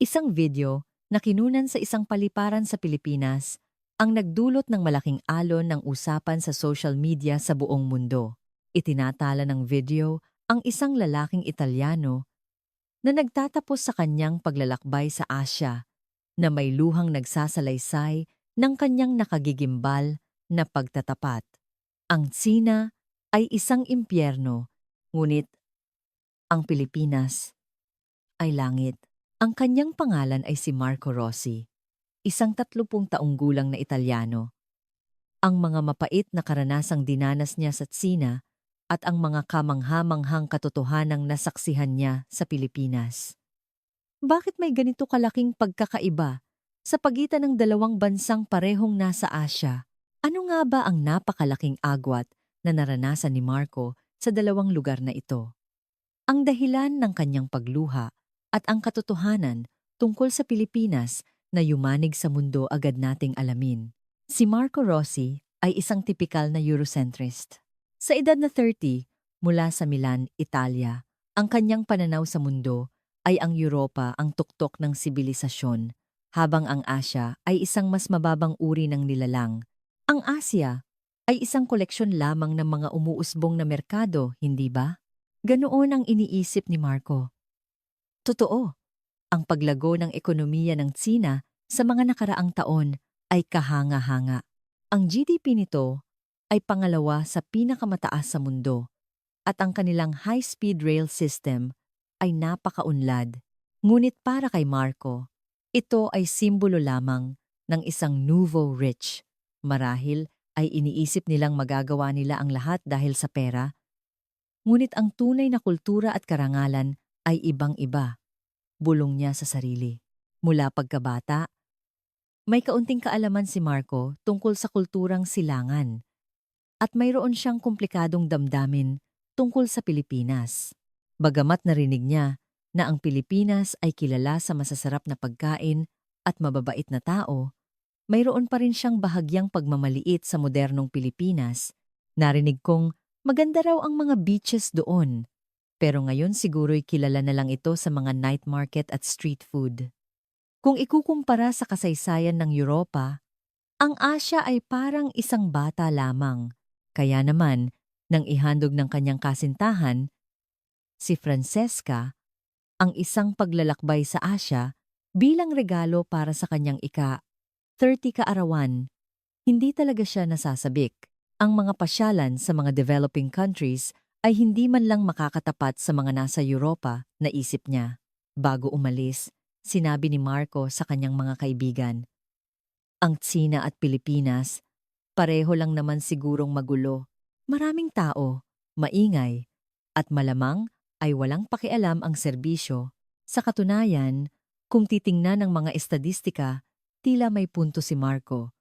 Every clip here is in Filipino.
Isang video na kinunan sa isang paliparan sa Pilipinas ang nagdulot ng malaking alon ng usapan sa social media sa buong mundo. Itinatala ng video ang isang lalaking Italyano na nagtatapos sa kanyang paglalakbay sa Asya na may luhang nagsasalaysay ng kanyang nakagigimbal na pagtatapat. Ang Tsina ay isang impyerno, ngunit ang Pilipinas ay langit. Ang kanyang pangalan ay si Marco Rossi, isang 30 taong gulang na Italyano. Ang mga mapait na karanasang dinanas niya sa Tsina at ang mga kamangha-manghang katotohanang nasaksihan niya sa Pilipinas. Bakit may ganito kalaking pagkakaiba sa pagitan ng dalawang bansang parehong nasa Asya? Ano nga ba ang napakalaking agwat na naranasan ni Marco sa dalawang lugar na ito? Ang dahilan ng kanyang pagluha at ang katotohanan tungkol sa Pilipinas na yumanig sa mundo agad nating alamin. Si Marco Rossi ay isang tipikal na Eurocentrist. Sa edad na 30, mula sa Milan, Italia, ang kanyang pananaw sa mundo ay ang Europa ang tuktok ng sibilisasyon, habang ang Asya ay isang mas mababang uri ng nilalang. Ang Asya ay isang koleksyon lamang ng mga umuusbong na merkado, hindi ba? Ganoon ang iniisip ni Marco. Totoo, ang paglago ng ekonomiya ng Tsina sa mga nakaraang taon ay kahanga-hanga. Ang GDP nito ay pangalawa sa pinakamataas sa mundo at ang kanilang high-speed rail system ay napakaunlad. Ngunit para kay Marco, ito ay simbolo lamang ng isang nouveau rich. Marahil ay iniisip nilang magagawa nila ang lahat dahil sa pera. Ngunit ang tunay na kultura at karangalan ay ibang-iba. Bulong niya sa sarili. Mula pagkabata, may kaunting kaalaman si Marco tungkol sa kulturang silangan at mayroon siyang komplikadong damdamin tungkol sa Pilipinas. Bagamat narinig niya na ang Pilipinas ay kilala sa masasarap na pagkain at mababait na tao, mayroon pa rin siyang bahagyang pagmamaliit sa modernong Pilipinas. Narinig kong maganda raw ang mga beaches doon. Pero ngayon siguro'y kilala na lang ito sa mga night market at street food. Kung ikukumpara sa kasaysayan ng Europa, ang Asya ay parang isang bata lamang. Kaya naman, nang ihandog ng kanyang kasintahan, si Francesca, ang isang paglalakbay sa Asya bilang regalo para sa kanyang ika-30 kaarawan, hindi talaga siya nasasabik. Ang mga pasyalan sa mga developing countries ay hindi man lang makakatapat sa mga nasa Europa, naisip niya. Bago umalis, sinabi ni Marco sa kanyang mga kaibigan, ang Tsina at Pilipinas, pareho lang naman sigurong magulo. Maraming tao, maingay, at malamang ay walang pakialam ang serbisyo. Sa katunayan, kung titingnan ng mga estadistika, tila may punto si Marco.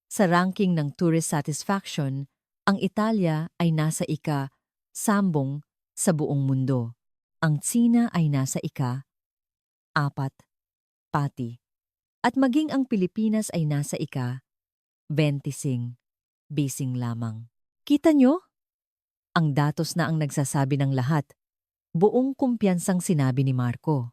Sa ranking ng tourist satisfaction, ang Italia ay nasa ika-10 sa buong mundo. Ang Tsina ay nasa ika-4 pati. At maging ang Pilipinas ay nasa ika-25 bising lamang. Kita nyo? Ang datos na ang nagsasabi ng lahat. Buong kumpiyansang sinabi ni Marco.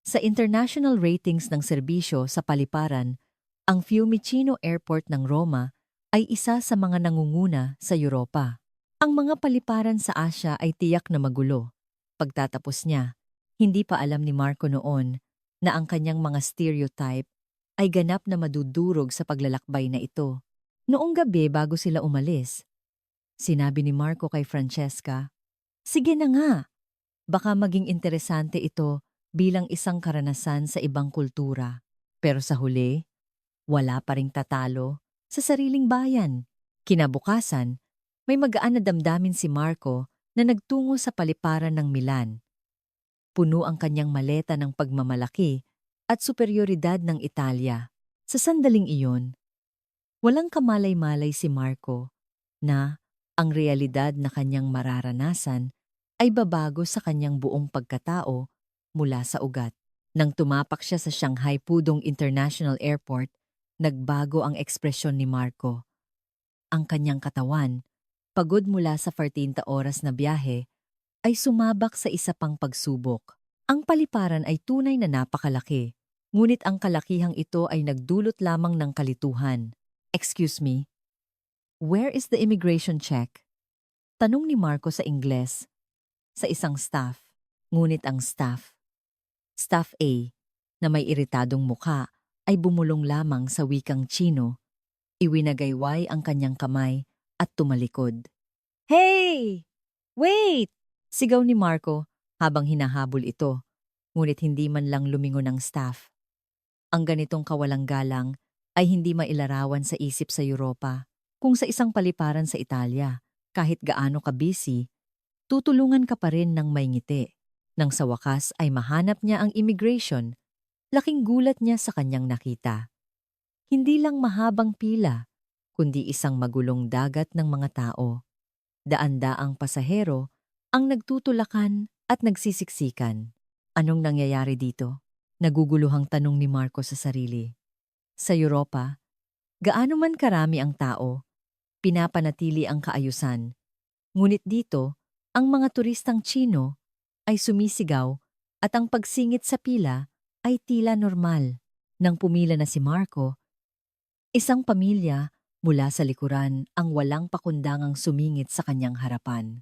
Sa international ratings ng serbisyo sa paliparan, ang Fiumicino Airport ng Roma ay isa sa mga nangunguna sa Europa. Ang mga paliparan sa Asya ay tiyak na magulo. Pagtatapos niya, hindi pa alam ni Marco noon na ang kanyang mga stereotype ay ganap na madudurog sa paglalakbay na ito. Noong gabi bago sila umalis, sinabi ni Marco kay Francesca, "Sige na nga, baka maging interesante ito bilang isang karanasan sa ibang kultura." Pero sa huli, wala pa ring tatalo sa sariling bayan. Kinabukasan, may magaan na damdamin si Marco na nagtungo sa paliparan ng Milan. Puno ang kanyang maleta ng pagmamalaki at superioridad ng Italia. Sa sandaling iyon, walang kamalay-malay si Marco na ang realidad na kanyang mararanasan ay babago sa kanyang buong pagkatao mula sa ugat. Nang tumapak siya sa Shanghai Pudong International Airport, nagbago ang ekspresyon ni Marco. Ang kanyang katawan, pagod mula sa 14 oras na biyahe, ay sumabak sa isa pang pagsubok. Ang paliparan ay tunay na napakalaki, ngunit ang kalakihang ito ay nagdulot lamang ng kalituhan. Excuse me, where is the immigration check? Tanong ni Marco sa Ingles, sa isang staff. Ngunit ang Staff A, na may iritadong mukha, ay bumulong lamang sa wikang Tsino, iwinagayway ang kanyang kamay at tumalikod. Hey! Wait! Sigaw ni Marco habang hinahabol ito, ngunit hindi man lang lumingon ang staff. Ang ganitong kawalang galang ay hindi mailarawan sa isip sa Europa. Kung sa isang paliparan sa Italia, kahit gaano ka busy, tutulungan ka pa rin ng may ngiti. Nang sa wakas ay mahanap niya ang immigration, laking gulat niya sa kanyang nakita. Hindi lang mahabang pila, kundi isang magulong dagat ng mga tao. Daan-daang pasahero ang nagtutulakan at nagsisiksikan. Anong nangyayari dito? Naguguluhang tanong ni Marco sa sarili. Sa Europa, gaano man karami ang tao, pinapanatili ang kaayusan. Ngunit dito, ang mga turistang Tsino ay sumisigaw at ang pagsingit sa pila ay tila normal. Nang pumila na si Marco, isang pamilya mula sa likuran ang walang pakundangang sumingit sa kanyang harapan.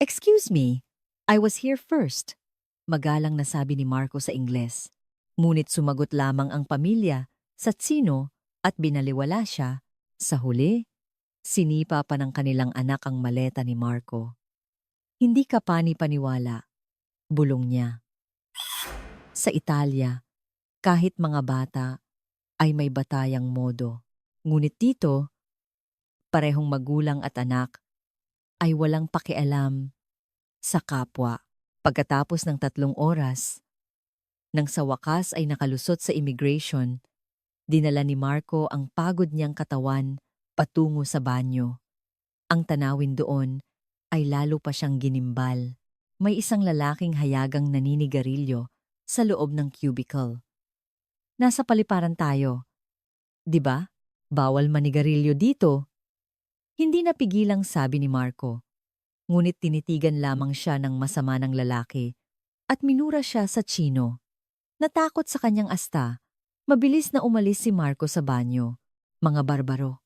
Excuse me, I was here first. Magalang na sabi ni Marco sa Ingles. Ngunit sumagot lamang ang pamilya sa Tsino at binaliwala siya. Sa huli, sinipa pa ng kanilang anak ang maleta ni Marco. Hindi ka pani-paniwala, bulong niya. Sa Italia, kahit mga bata ay may batayang modo. Ngunit dito, parehong magulang at anak ay walang pakialam sa kapwa. Pagkatapos ng 3 oras, nang sa wakas ay nakalusot sa immigration, dinala ni Marco ang pagod niyang katawan patungo sa banyo. Ang tanawin doon ay lalo pa siyang ginimbal. May isang lalaking hayagang naninigarilyo sa loob ng cubicle. Nasa paliparan tayo. 'Di ba? Bawal manigarilyo dito. Hindi napigilang sabi ni Marco. Ngunit tinitigan lamang siya ng masama ng lalaki at minura siya sa Tsino. Natakot sa kanyang asta, mabilis na umalis si Marco sa banyo. Mga barbaro.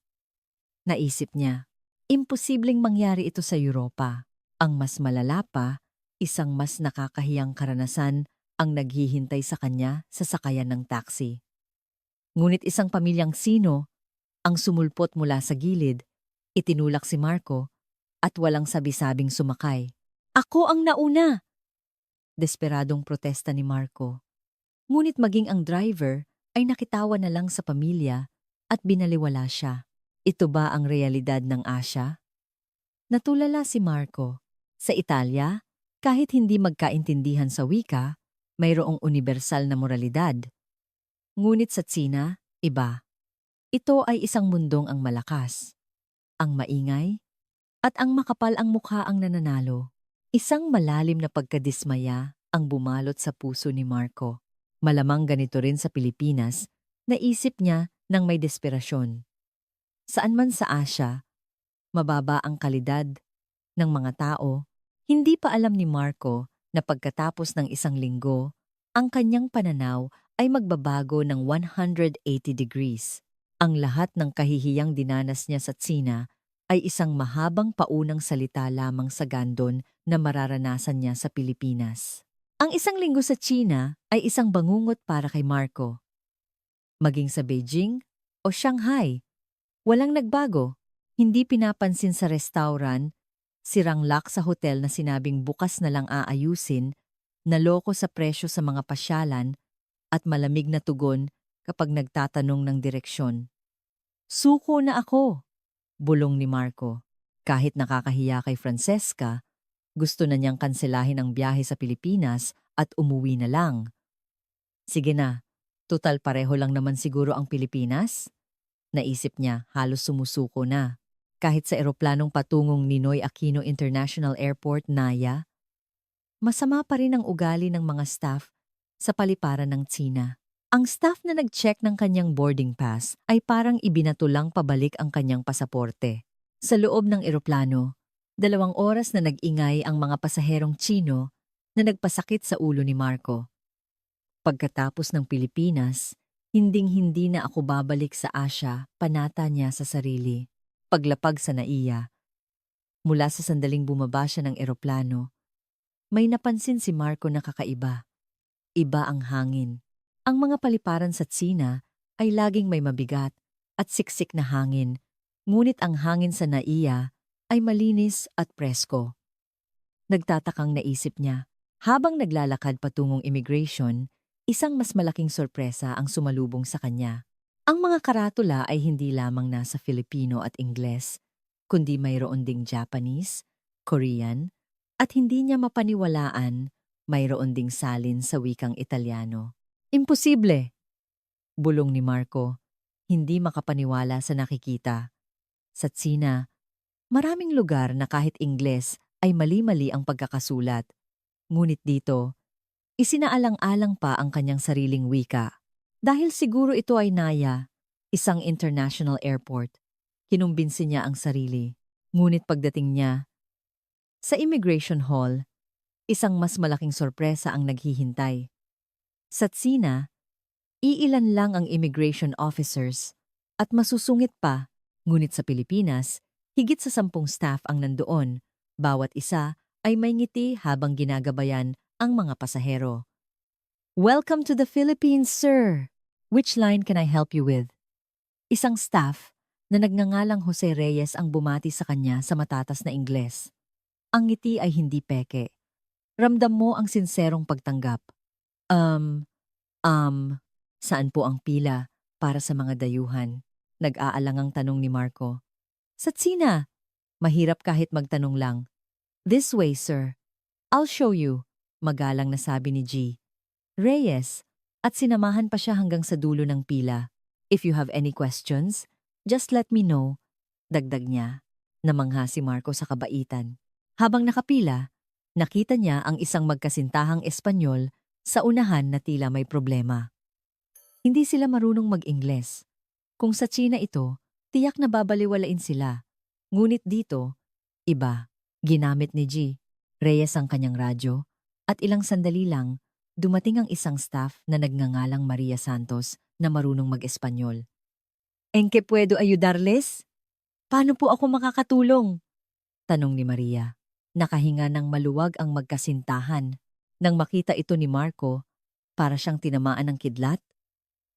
Naisip niya, imposibleng mangyari ito sa Europa. Ang mas malala pa, isang mas nakakahiyang karanasan ang naghihintay sa kanya sa sakayan ng taxi. Ngunit isang pamilyang Sino ang sumulpot mula sa gilid, itinulak si Marco at walang sabi-sabing sumakay. Ako ang nauna! Desperadong protesta ni Marco. Ngunit maging ang driver ay nakitawa na lang sa pamilya at binaliwala siya. Ito ba ang realidad ng Asia? Natulala si Marco. Sa Italia, kahit hindi magkaintindihan sa wika, mayroong universal na moralidad. Ngunit sa Tsina, iba. Ito ay isang mundong ang malakas, ang maingay, at ang makapal ang mukha ang nananalo. Isang malalim na pagkadismaya ang bumalot sa puso ni Marco. Malamang ganito rin sa Pilipinas, naisip niya nang may desperasyon. Saan man sa Asia, mababa ang kalidad ng mga tao, hindi pa alam ni Marco na pagkatapos ng isang linggo, ang kanyang pananaw ay magbabago ng 180 degrees. Ang lahat ng kahihiyang dinanas niya sa Tsina ay isang mahabang paunang salita lamang sa gandon na mararanasan niya sa Pilipinas. Ang isang linggo sa Tsina ay isang bangungot para kay Marco. Maging sa Beijing o Shanghai, walang nagbago. Hindi pinapansin sa restaurant, sirang lock sa hotel na sinabing bukas na lang aayusin, naloko sa presyo sa mga pasyalan, at malamig na tugon kapag nagtatanong ng direksyon. Suko na ako, bulong ni Marco. Kahit nakakahiya kay Francesca, gusto na niyang kanselahin ang biyahe sa Pilipinas at umuwi na lang. Sige na, tutal pareho lang naman siguro ang Pilipinas? Naisip niya, halos sumusuko na. Kahit sa eroplanong patungong Ninoy Aquino International Airport, Naya, masama pa rin ang ugali ng mga staff sa paliparan ng Tsina. Ang staff na nag-check ng kanyang boarding pass ay parang ibinatulang pabalik ang kanyang pasaporte. Sa loob ng eroplano, 2 oras na nag-ingay ang mga pasaherong Tsino na nagpasakit sa ulo ni Marco. Pagkatapos ng Pilipinas, hinding-hindi na ako babalik sa Asia, panata niya sa sarili. Paglapag sa NAIA, mula sa sandaling bumaba siya ng eroplano, may napansin si Marco na kakaiba. Iba ang hangin. Ang mga paliparan sa Tsina ay laging may mabigat at siksik na hangin, ngunit ang hangin sa NAIA ay malinis at presko. Nagtatakang naisip niya. Habang naglalakad patungong immigration, isang mas malaking sorpresa ang sumalubong sa kanya. Ang mga karatula ay hindi lamang nasa Filipino at Ingles, kundi mayroon ding Japanese, Korean, at hindi niya mapaniwalaan, mayroon ding salin sa wikang Italyano. Imposible! Bulong ni Marco, hindi makapaniwala sa nakikita. Sa Tsina, maraming lugar na kahit Ingles ay mali-mali ang pagkakasulat. Ngunit dito, isinaalang-alang pa ang kanyang sariling wika. Dahil siguro ito ay NAIA, isang international airport. Kinumbinsi niya ang sarili. Ngunit pagdating niya sa immigration hall, isang mas malaking sorpresa ang naghihintay. Sa Tsina, iilan lang ang immigration officers at masusungit pa, ngunit sa Pilipinas, higit sa 10 staff ang nandoon, bawat isa ay may ngiti habang ginagabayan ang mga pasahero. Welcome to the Philippines, sir! Which line can I help you with? Isang staff na nagngangalang Jose Reyes ang bumati sa kanya sa matatas na Ingles. Ang ngiti ay hindi peke. Ramdam mo ang sinserong pagtanggap. Saan po ang pila para sa mga dayuhan? Nag-aalangang tanong ni Marco. Sa Tsina, mahirap kahit magtanong lang. This way, sir. I'll show you, magalang na sabi ni G. Reyes, at sinamahan pa siya hanggang sa dulo ng pila. If you have any questions, just let me know, dagdag niya. Namangha si Marco sa kabaitan. Habang nakapila, nakita niya ang isang magkasintahang Espanyol sa unahan na tila may problema. Hindi sila marunong mag-Ingles. Kung sa Tsina ito, tiyak na babaliwalain sila. Ngunit dito, iba. Ginamit ni G. Reyes ang kanyang radyo, at ilang sandali lang, dumating ang isang staff na nagngangalang Maria Santos na marunong mag-Espanyol. "En qué puedo ayudarles? Paano po ako makakatulong?" Tanong ni Maria. Nakahinga ng maluwag ang magkasintahan. Nang makita ito ni Marco, para siyang tinamaan ng kidlat.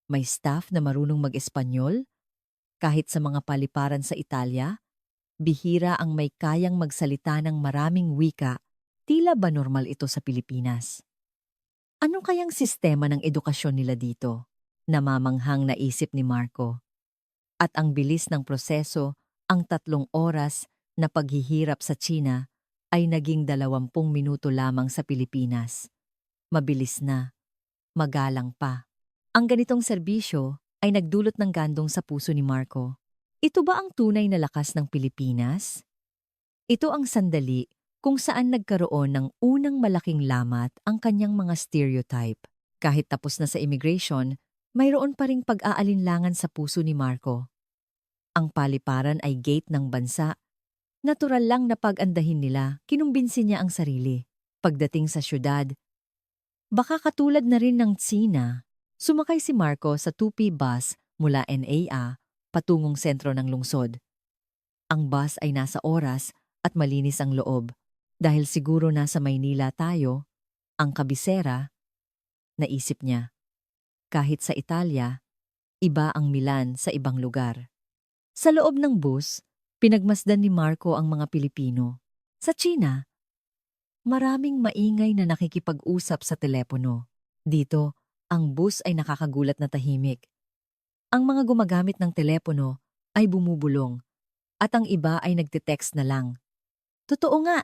May staff na marunong mag-Espanyol? Kahit sa mga paliparan sa Italia, bihira ang may kayang magsalita ng maraming wika. Tila ba normal ito sa Pilipinas? Ano kayang sistema ng edukasyon nila dito? Namamanghang naisip ni Marco. At ang bilis ng proseso, ang 3 oras na paghihirap sa Tsina ay naging 20 minuto lamang sa Pilipinas. Mabilis na, magalang pa. Ang ganitong serbisyo ay nagdulot ng gandong sa puso ni Marco. Ito ba ang tunay na lakas ng Pilipinas? Ito ang sandali kung saan nagkaroon ng unang malaking lamat ang kanyang mga stereotype. Kahit tapos na sa immigration, mayroon pa ring pag-aalinlangan sa puso ni Marco. Ang paliparan ay gate ng bansa. Natural lang na pag-andahin nila, kinumbinsi niya ang sarili. Pagdating sa syudad, baka katulad na rin ng Tsina, sumakay si Marco sa 2P bus mula NAIA patungong sentro ng lungsod. Ang bus ay nasa oras at malinis ang loob. Dahil siguro nasa Maynila tayo, ang kabisera, naisip niya. Kahit sa Italia, iba ang Milan sa ibang lugar. Sa loob ng bus, pinagmasdan ni Marco ang mga Pilipino. Sa Tsina, maraming maingay na nakikipag-usap sa telepono. Dito, ang bus ay nakakagulat na tahimik. Ang mga gumagamit ng telepono ay bumubulong at ang iba ay nagte-text na lang. Totoo nga,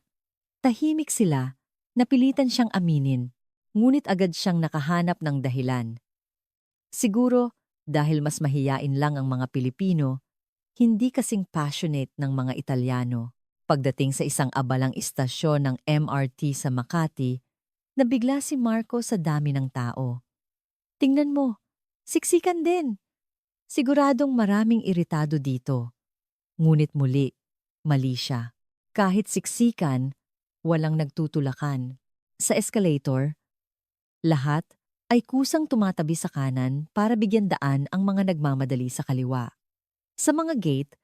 tahimik sila, napilitan siyang aminin, ngunit agad siyang nakahanap ng dahilan. Siguro dahil mas mahiyain lang ang mga Pilipino, hindi kasing passionate ng mga Italyano. Pagdating sa isang abalang istasyon ng MRT sa Makati, nabigla si Marco sa dami ng tao. Tingnan mo, siksikan din. Siguradong maraming iritado dito. Ngunit muli, mali siya. Kahit siksikan, walang nagtutulakan. Sa escalator, lahat ay kusang tumatabi sa kanan para bigyan daan ang mga nagmamadali sa kaliwa. Sa mga gate,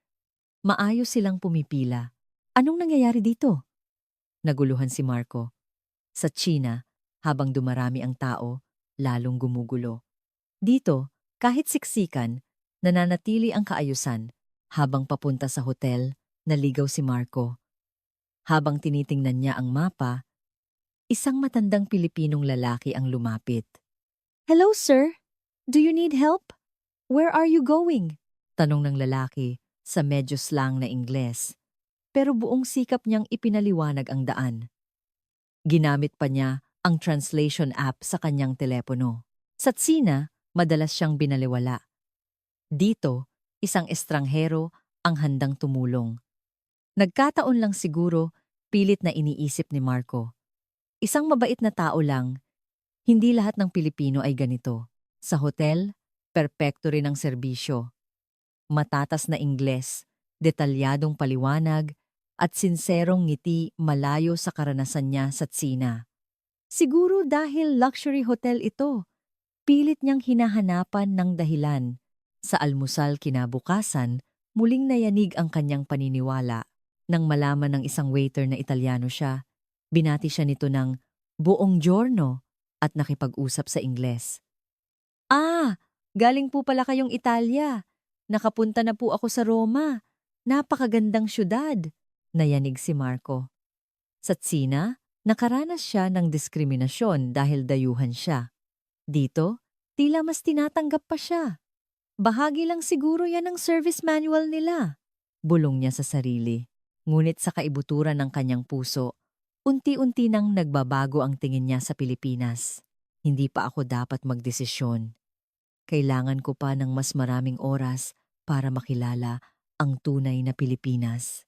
maayos silang pumipila. Anong nangyayari dito? Naguluhan si Marco. Sa China, habang dumarami ang tao, lalong gumugulo. Dito, kahit siksikan, nananatili ang kaayusan. Habang papunta sa hotel, naligaw si Marco. Habang tinitingnan niya ang mapa, isang matandang Pilipinong lalaki ang lumapit. "Hello, sir. Do you need help? Where are you going?" Tanong ng lalaki sa medyo slang na Ingles. Pero buong sikap niyang ipinaliwanag ang daan. Ginamit pa niya ang translation app sa kanyang telepono. Sa Tsina, madalas siyang binaliwala. Dito, isang estranghero ang handang tumulong. Nagkataon lang siguro, pilit na iniisip ni Marco. Isang mabait na tao lang, hindi lahat ng Pilipino ay ganito. Sa hotel, perpekto rin ang serbisyo. Matatas na Ingles, detalyadong paliwanag, at sinserong ngiti malayo sa karanasan niya sa Tsina. Siguro dahil luxury hotel ito, pilit niyang hinahanapan ng dahilan. Sa almusal kinabukasan, muling nayanig ang kanyang paniniwala. Nang malaman ng isang waiter na Italyano siya, binati siya nito ng buong giorno at nakipag-usap sa Ingles. "Ah, galing po pala kayong Italia. Nakapunta na po ako sa Roma. Napakagandang syudad," nayanig si Marco. Sa Tsina, nakaranas siya ng diskriminasyon dahil dayuhan siya. Dito, tila mas tinatanggap pa siya. Bahagi lang siguro yan ng service manual nila. Bulong niya sa sarili. Ngunit sa kaibuturan ng kanyang puso, unti-unti nang nagbabago ang tingin niya sa Pilipinas. Hindi pa ako dapat magdesisyon. Kailangan ko pa ng mas maraming oras para makilala ang tunay na Pilipinas.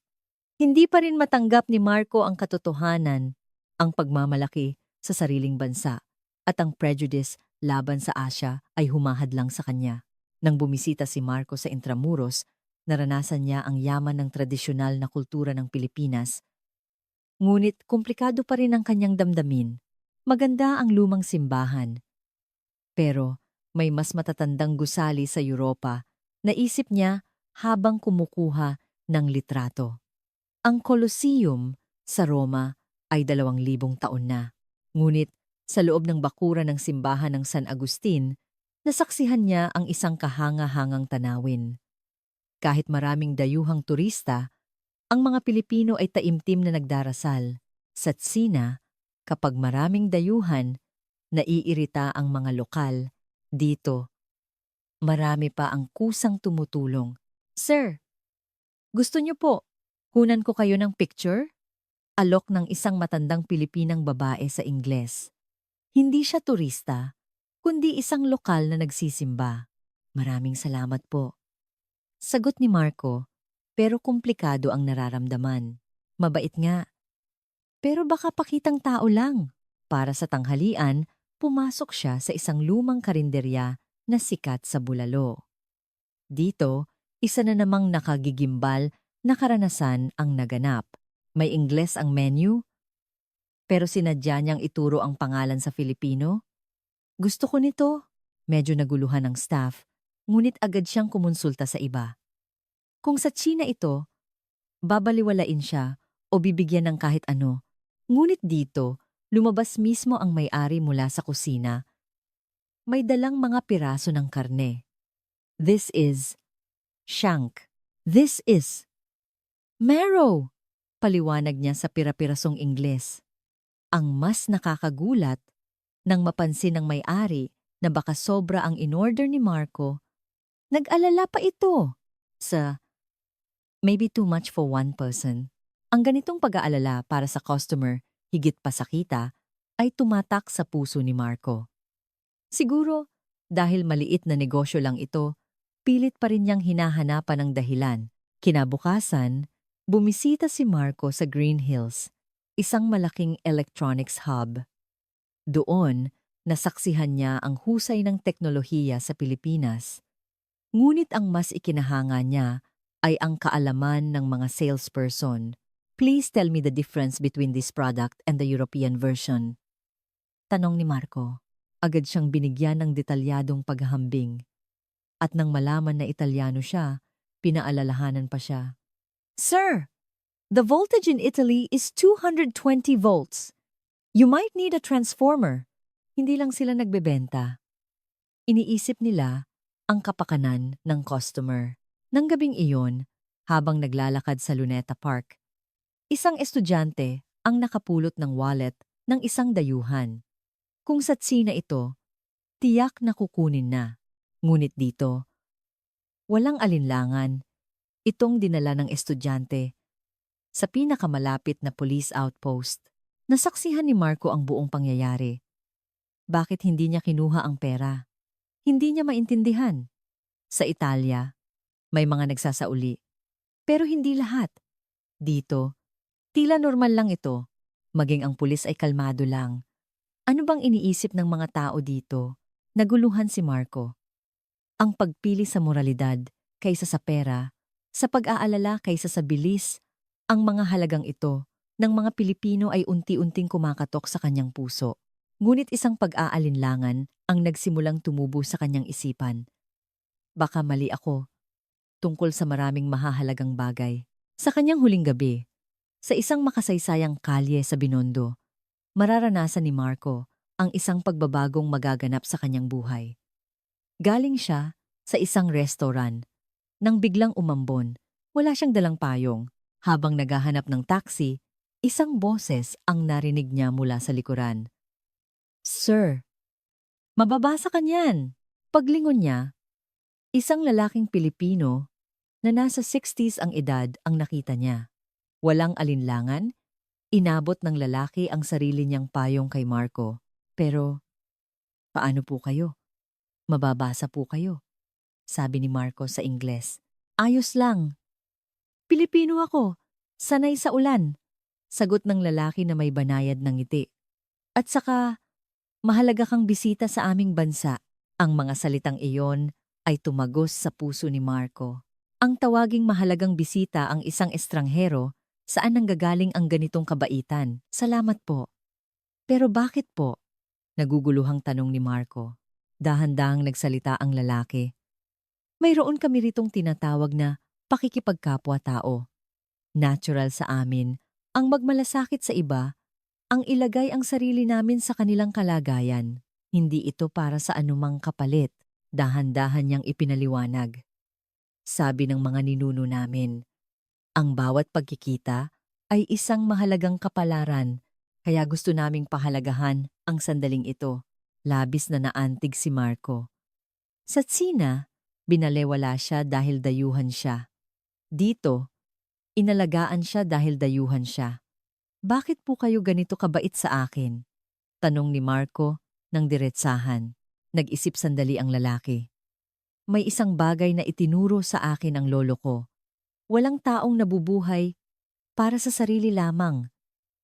Hindi pa rin matanggap ni Marco ang katotohanan, ang pagmamalaki sa sariling bansa at ang prejudice laban sa Asya ay humahadlang sa kanya. Nang bumisita si Marco sa Intramuros, naranasan niya ang yaman ng tradisyonal na kultura ng Pilipinas. Ngunit komplikado pa rin ang kanyang damdamin. Maganda ang lumang simbahan. Pero may mas matatandang gusali sa Europa, naisip niya habang kumukuha ng litrato. Ang Colosseum sa Roma ay 2,000 taon na. Ngunit sa loob ng bakura ng simbahan ng San Agustin, nasaksihan niya ang isang kahanga-hangang tanawin. Kahit maraming dayuhang turista, ang mga Pilipino ay taimtim na nagdarasal. Sa Tsina, kapag maraming dayuhan, naiirita ang mga lokal. Dito, marami pa ang kusang tumutulong. "Sir, gusto niyo po, kunan ko kayo ng picture?" Alok ng isang matandang Pilipinang babae sa Ingles. Hindi siya turista, kundi isang lokal na nagsisimba. "Maraming salamat po." Sagot ni Marco, pero komplikado ang nararamdaman. Mabait nga, pero baka pakitang tao lang. Para sa tanghalian, pumasok siya sa isang lumang karinderya na sikat sa Bulalo. Dito, isa na namang nakagigimbal na karanasan ang naganap. May Ingles ang menu, pero sinadya niyang ituro ang pangalan sa Filipino. "Gusto ko nito." Medyo naguluhan ang staff, ngunit agad siyang kumonsulta sa iba. Kung sa China ito, babaliwalain siya o bibigyan ng kahit ano. Ngunit dito, lumabas mismo ang may-ari mula sa kusina. May dalang mga piraso ng karne. "This is shank. This is marrow," paliwanag niya sa pira-pirasong Ingles. Ang mas nakakagulat, nang mapansin ng may-ari na baka sobra ang in-order ni Marco, nag-alala pa ito sa maybe too much for one person. Ang ganitong pag-aalala para sa customer, higit pa sa kita, ay tumatak sa puso ni Marco. Siguro, dahil maliit na negosyo lang ito, pilit pa rin niyang hinahanapan ng dahilan. Kinabukasan, bumisita si Marco sa Green Hills, isang malaking electronics hub. Doon, nasaksihan niya ang husay ng teknolohiya sa Pilipinas. Ngunit ang mas ikinahanga niya ay ang kaalaman ng mga salesperson. "Please tell me the difference between this product and the European version." Tanong ni Marco. Agad siyang binigyan ng detalyadong paghahambing. At nang malaman na Italyano siya, pinaalalahanan pa siya. Sir, the voltage in Italy is 220 volts. You might need a transformer. Hindi lang sila nagbebenta. Iniisip nila ang kapakanan ng customer. Nang gabing iyon, habang naglalakad sa Luneta Park, isang estudyante ang nakapulot ng wallet ng isang dayuhan. Kung satsina ito, tiyak na kukunin na. Ngunit dito, walang alinlangan, itong dinala ng estudyante sa pinakamalapit na police outpost. Nasaksihan ni Marco ang buong pangyayari. Bakit hindi niya kinuha ang pera? Hindi niya maintindihan. Sa Italia, may mga nagsasauli. Pero hindi lahat. Dito, tila normal lang ito. Maging ang pulis ay kalmado lang. Ano bang iniisip ng mga tao dito? Naguluhan si Marco. Ang pagpili sa moralidad kaysa sa pera, sa pag-aalala kaysa sa bilis, ang mga halagang ito ng mga Pilipino ay unti-unting kumakatok sa kanyang puso. Ngunit isang pag-aalinlangan ang nagsimulang tumubo sa kanyang isipan. Baka mali ako tungkol sa maraming mahahalagang bagay. Sa kanyang huling gabi, sa isang makasaysayang kalye sa Binondo, mararanasan ni Marco ang isang pagbabagong magaganap sa kanyang buhay. Galing siya sa isang restaurant. Nang biglang umambon, wala siyang dalang payong. Habang naghahanap ng taxi, isang boses ang narinig niya mula sa likuran. Sir, mababasa ka niyan. Paglingon niya, isang lalaking Pilipino na nasa 60s ang edad ang nakita niya. Walang alinlangan, inabot ng lalaki ang sarili niyang payong kay Marco. Pero, paano po kayo? Mababasa po kayo, sabi ni Marco sa Ingles. Ayos lang. Pilipino ako, sanay sa ulan, sagot ng lalaki na may banayad ng ngiti. At saka, mahalaga kang bisita sa aming bansa. Ang mga salitang iyon ay tumagos sa puso ni Marco. Ang tawaging mahalagang bisita ang isang estranghero, saan nanggagaling ang ganitong kabaitan? Salamat po. Pero bakit po? Naguguluhang tanong ni Marco. Dahan-dahang nagsalita ang lalaki. Mayroon kami ritong tinatawag na pakikipagkapwa-tao. Natural sa amin ang magmalasakit sa iba, ang ilagay ang sarili namin sa kanilang kalagayan. Hindi ito para sa anumang kapalit. Dahan-dahan niyang ipinaliwanag. Sabi ng mga ninuno namin, ang bawat pagkikita ay isang mahalagang kapalaran, kaya gusto naming pahalagahan ang sandaling ito. Labis na naantig si Marco. Sa Tsina, binalewala siya dahil dayuhan siya. Dito, inalagaan siya dahil dayuhan siya. Bakit po kayo ganito kabait sa akin? Tanong ni Marco ng diretsahan. Nag-isip sandali ang lalaki. May isang bagay na itinuro sa akin ang lolo ko. Walang taong nabubuhay para sa sarili lamang.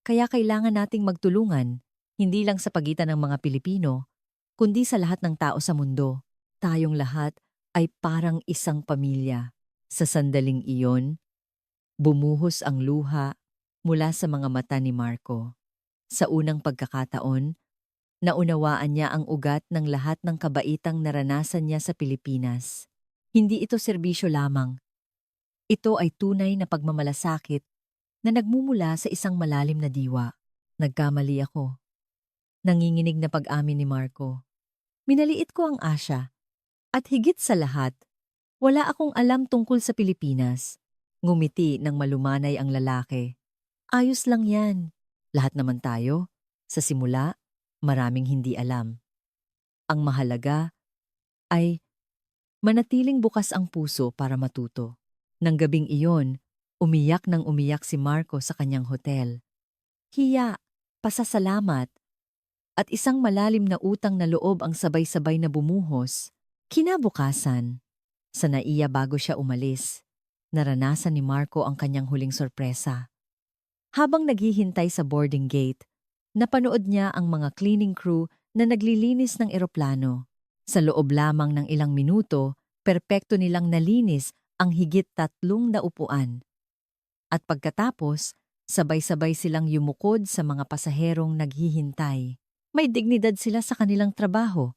Kaya kailangan nating magtulungan, hindi lang sa pagitan ng mga Pilipino, kundi sa lahat ng tao sa mundo. Tayong lahat ay parang isang pamilya. Sa sandaling iyon, bumuhos ang luha mula sa mga mata ni Marco. Sa unang pagkakataon, naunawaan niya ang ugat ng lahat ng kabaitang naranasan niya sa Pilipinas. Hindi ito serbisyo lamang. Ito ay tunay na pagmamalasakit na nagmumula sa isang malalim na diwa. Nagkamali ako. Nanginginig na pag-amin ni Marco. Minaliit ko ang Asya. At higit sa lahat, wala akong alam tungkol sa Pilipinas. Ngumiti ng malumanay ang lalaki. Ayos lang yan. Lahat naman tayo, sa simula, maraming hindi alam. Ang mahalaga ay manatiling bukas ang puso para matuto. Nang gabing iyon, umiyak nang umiyak si Marco sa kanyang hotel. Hiya, pasasalamat, at isang malalim na utang na loob ang sabay-sabay na bumuhos. Kinabukasan, sa naiya bago siya umalis, naranasan ni Marco ang kanyang huling sorpresa. Habang naghihintay sa boarding gate, napanood niya ang mga cleaning crew na naglilinis ng eroplano. Sa loob lamang ng ilang minuto, perpekto nilang nalinis ang higit 3 upuan. At pagkatapos, sabay-sabay silang yumukod sa mga pasaherong naghihintay. May dignidad sila sa kanilang trabaho.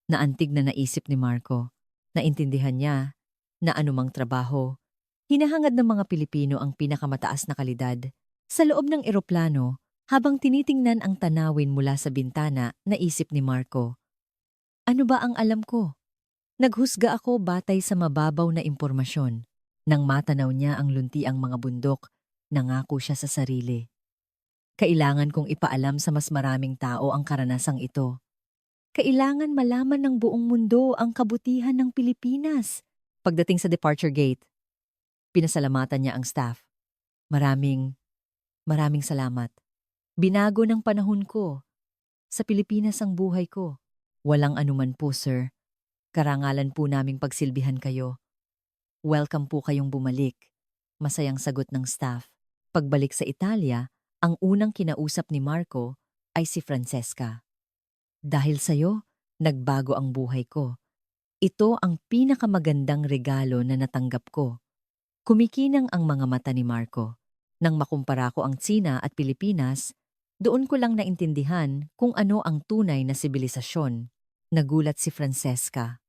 Naantig na naisip ni Marco. Naintindihan niya na anumang trabaho, hinahangad ng mga Pilipino ang pinakamataas na kalidad. Sa loob ng eroplano, habang tinitingnan ang tanawin mula sa bintana, naisip ni Marco, ano ba ang alam ko? Naghusga ako batay sa mababaw na impormasyon. Nang matanaw niya ang luntiang mga bundok, nangako siya sa sarili. Kailangan kong ipaalam sa mas maraming tao ang karanasang ito. Kailangan malaman ng buong mundo ang kabutihan ng Pilipinas. Pagdating sa departure gate, pinasalamatan niya ang staff. Maraming salamat. Binago ng panahon ko. Sa Pilipinas ang buhay ko. Walang anuman po, sir. Karangalan po naming pagsilbihan kayo. Welcome po kayong bumalik. Masayang sagot ng staff. Pagbalik sa Italia, ang unang kinausap ni Marco ay si Francesca. Dahil sa'yo, nagbago ang buhay ko. Ito ang pinakamagandang regalo na natanggap ko. Kumikinang ang mga mata ni Marco. Nang makumpara ko ang Tsina at Pilipinas, doon ko lang naintindihan kung ano ang tunay na sibilisasyon. Nagulat si Francesca.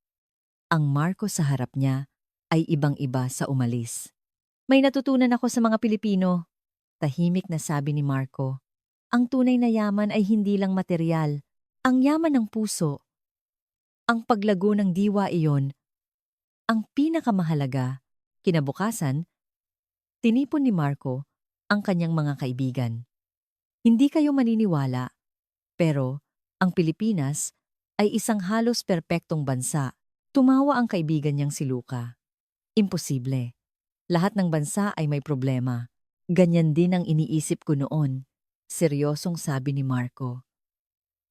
Ang Marco sa harap niya ay ibang-iba sa umalis. May natutunan ako sa mga Pilipino. Tahimik na sabi ni Marco. Ang tunay na yaman ay hindi lang material. Ang yaman ng puso. Ang paglago ng diwa iyon. Ang pinakamahalaga. Kinabukasan, tinipon ni Marco ang kanyang mga kaibigan. Hindi kayo maniniwala, pero ang Pilipinas ay isang halos perpektong bansa. Tumawa ang kaibigan niyang si Luca. Imposible. Lahat ng bansa ay may problema. Ganyan din ang iniisip ko noon. Seryosong sabi ni Marco.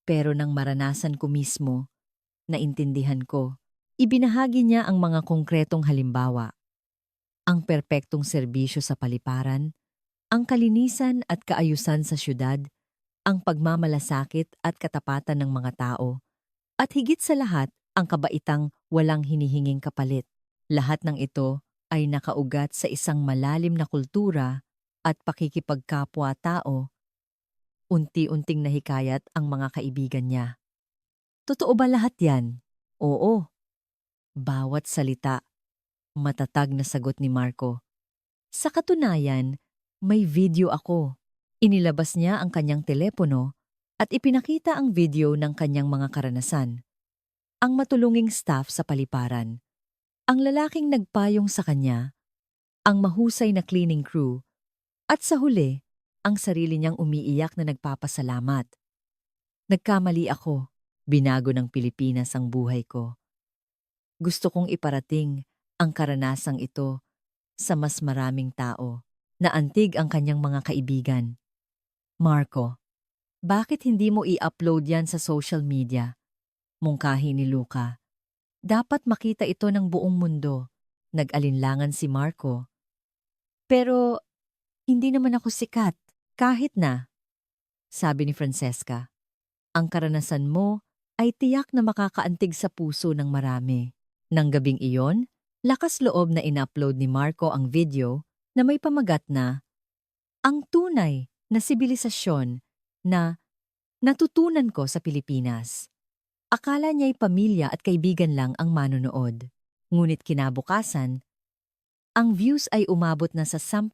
Pero nang maranasan ko mismo, naintindihan ko. Ibinahagi niya ang mga konkretong halimbawa. Ang perpektong serbisyo sa paliparan, ang kalinisan at kaayusan sa syudad, ang pagmamalasakit at katapatan ng mga tao, at higit sa lahat, ang kabaitang walang hinihinging kapalit. Lahat ng ito ay nakaugat sa isang malalim na kultura at pakikipagkapwa-tao. Unti-unting nahikayat ang mga kaibigan niya. Totoo ba lahat yan? Oo. Bawat salita, matatag na sagot ni Marco. Sa katunayan, may video ako. Inilabas niya ang kanyang telepono at ipinakita ang video ng kanyang mga karanasan. Ang matulunging staff sa paliparan, ang lalaking nagpayong sa kanya, ang mahusay na cleaning crew, at sa huli, ang sarili niyang umiiyak na nagpapasalamat. Nagkamali ako. Binago ng Pilipinas ang buhay ko. Gusto kong iparating ang karanasang ito sa mas maraming tao. Naantig ang kanyang mga kaibigan. Marco, bakit hindi mo i-upload yan sa social media? Mungkahi ni Luca. Dapat makita ito ng buong mundo. Nag-alinlangan si Marco. Pero hindi naman ako sikat. Kahit na, sabi ni Francesca, ang karanasan mo ay tiyak na makakaantig sa puso ng marami. Nang gabing iyon, lakas loob na in-upload ni Marco ang video na may pamagat na ang tunay na sibilisasyon na natutunan ko sa Pilipinas. Akala niya'y pamilya at kaibigan lang ang manonood. Ngunit kinabukasan, ang views ay umabot na sa 10,000.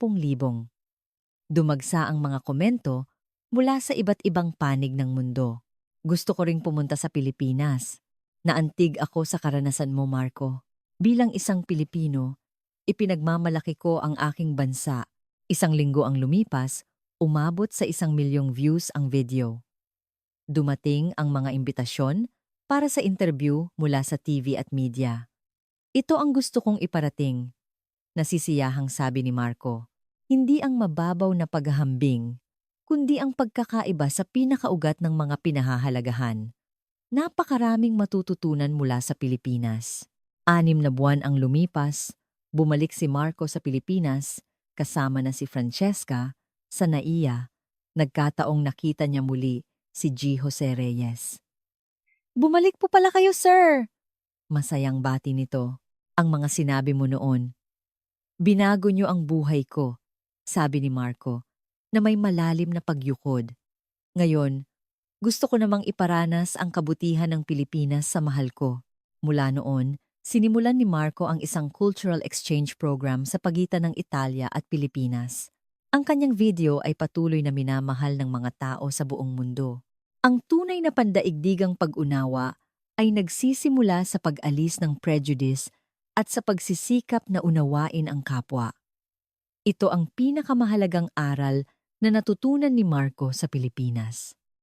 Dumagsa ang mga komento mula sa iba't ibang panig ng mundo. Gusto ko ring pumunta sa Pilipinas. Naantig ako sa karanasan mo, Marco. Bilang isang Pilipino, ipinagmamalaki ko ang aking bansa. 1 linggo ang lumipas, umabot sa 1,000,000 views ang video. Dumating ang mga imbitasyon para sa interview mula sa TV at media. Ito ang gusto kong iparating. Nasisiyahang sabi ni Marco. Hindi ang mababaw na paghahambing, kundi ang pagkakaiba sa pinakaugat ng mga pinahahalagahan. Napakaraming matututunan mula sa Pilipinas. 6 na buwan ang lumipas, bumalik si Marco sa Pilipinas, kasama na si Francesca, sa NAIA. Nagkataong nakita niya muli si G. Jose Reyes. Bumalik po pala kayo, sir! Masayang bati nito. Ang mga sinabi mo noon. Binago niyo ang buhay ko, sabi ni Marco, na may malalim na pagyukod. Ngayon, Gusto ko namang iparanas ang kabutihan ng Pilipinas sa mahal ko. Mula noon, sinimulan ni Marco ang isang cultural exchange program sa pagitan ng Italia at Pilipinas. Ang kanyang video ay patuloy na minamahal ng mga tao sa buong mundo. Ang tunay na pandaigdigang pag-unawa ay nagsisimula sa pag-alis ng prejudice at sa pagsisikap na unawain ang kapwa. Ito ang pinakamahalagang aral na natutunan ni Marco sa Pilipinas.